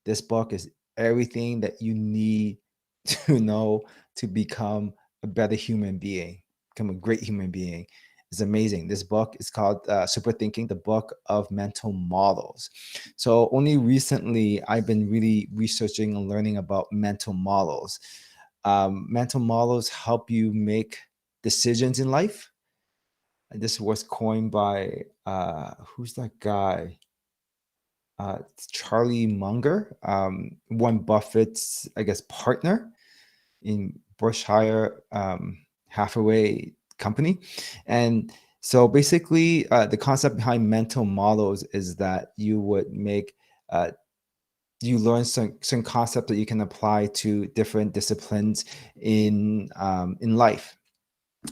This book is everything that you need to know to become a better human being, become a great human being. It's amazing. This book is called Superthinking, the Book of Mental Models. So only recently I've been really researching and learning about mental models. Mental models help you make decisions in life. And this was coined by who's that guy? Charlie Munger, Warren Buffett's, I guess, partner in Berkshire Hathaway company. And so basically, the concept behind mental models is that you would make you learn some concepts that you can apply to different disciplines in life,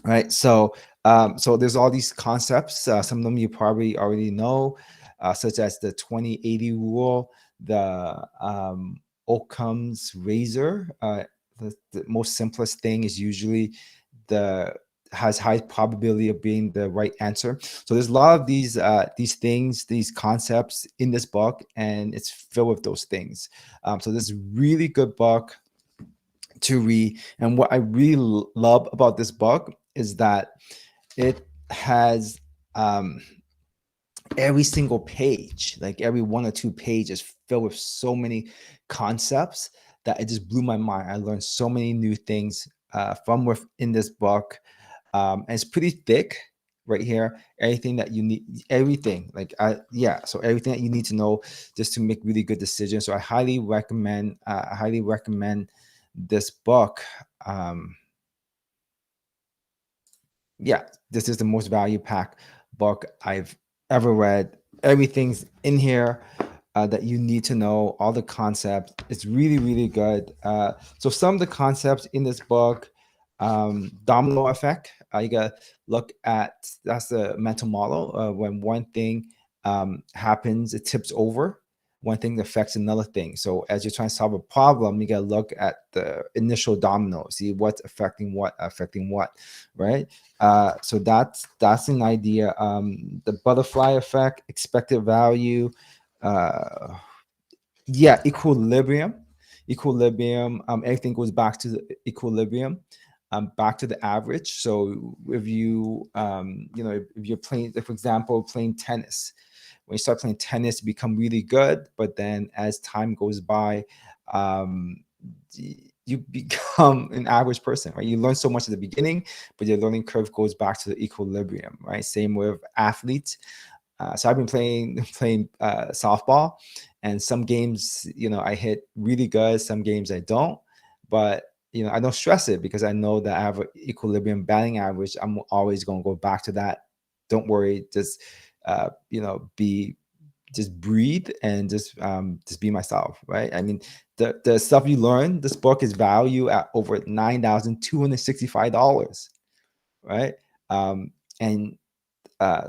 right? So there's all these concepts. Some of them you probably already know, such as the 20-80 rule, the Occam's razor. The most simplest thing is usually the has high probability of being the right answer. So there's a lot of these things, these concepts in this book, and it's filled with those things. So this is a really good book to read. And what I really love about this book is that it has every single page, like every 1 or 2 pages, filled with so many concepts that it just blew my mind. I learned so many new things from within this book. And it's pretty thick right here. Everything that you need, everything so everything that you need to know just to make really good decisions. So I highly recommend this book. This is the most value pack book I've ever read. Everything's in here that you need to know, all the concepts. It's really, really good. So some of the concepts in this book, domino effect. You gotta look at, that's the mental model. When one thing happens, it tips over. One thing affects another thing. So as you're trying to solve a problem, you gotta look at the initial domino, see what's affecting what, right? So that's an idea. The butterfly effect, expected value, equilibrium. Everything goes back to the equilibrium, back to the average. So if you if you're playing, for example, playing tennis, when you start playing tennis, you become really good, but then as time goes by, you become an average person, right? You learn so much at the beginning, but your learning curve goes back to the equilibrium, right? Same with athletes. So I've been playing softball, and some games, I hit really good. Some games I don't, but I don't stress it because I know that I have an equilibrium batting average. I'm always going to go back to that. Don't worry, just just breathe and just be myself, right? I mean, the stuff you learn, this book is valued at over $9,265, right? And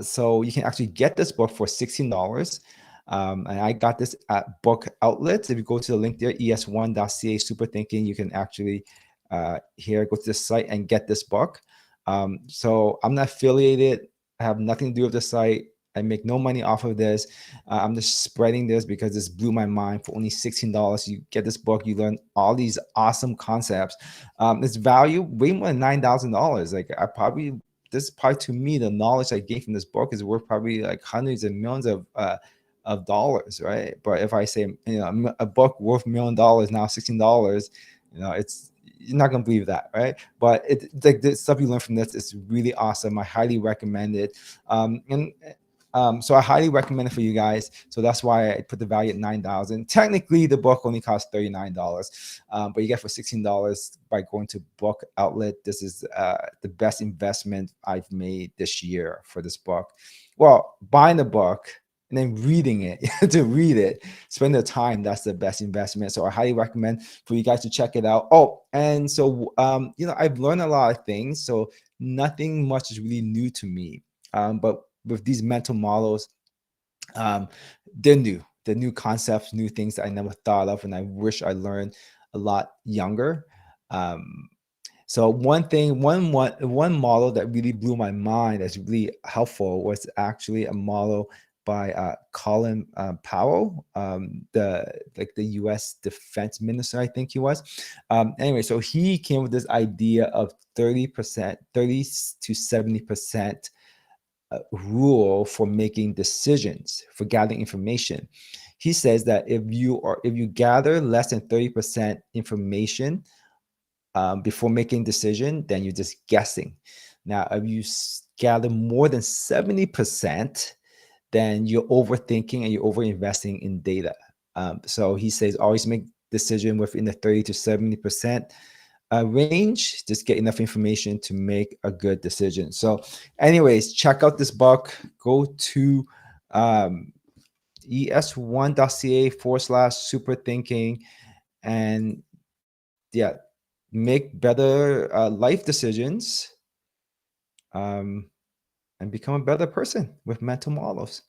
so you can actually get this book for $16. And I got this at Book Outlets. If you go to the link there, es1.ca Superthinking, you can actually go to the site and get this book. So I'm not affiliated. I have nothing to do with the site. I make no money off of this. I'm just spreading this because this blew my mind. For only $16, you get this book. You learn all these awesome concepts. It's value way more than $9,000. Like this is probably, to me, the knowledge I gained from this book is worth probably like hundreds of millions of dollars, right? But if I say, a book worth $1 million now, $16, it's, you're not gonna believe that, right? But like the stuff you learn from this is really awesome. I highly recommend it. So I highly recommend it for you guys. So that's why I put the value at $9,000. Technically, the book only costs $39, but you get for $16 by going to Book Outlet. This is the best investment I've made this year for this book. Well, buying the book and then reading it, to read it, spend the time, that's the best investment. So I highly recommend for you guys to check it out. Oh, and so I've learned a lot of things, so nothing much is really new to me, but with these mental models, they're new concepts, new things that I never thought of, and I wish I learned a lot younger. So one model that really blew my mind, that's really helpful, was actually a model by Colin Powell, the U.S. Defense Minister, I think he was. Anyway, so he came with this idea of 30% to 70% rule for making decisions, for gathering information. He says that if you gather less than 30% information before making a decision, then you're just guessing. Now, if you gather more than 70%, then you're overthinking and you're overinvesting in data. So he says always make decision within the 30 to 70% range. Just get enough information to make a good decision. So anyways, check out this book. Go to es1.ca/superthinking and yeah, make better life decisions and become a better person with mental models.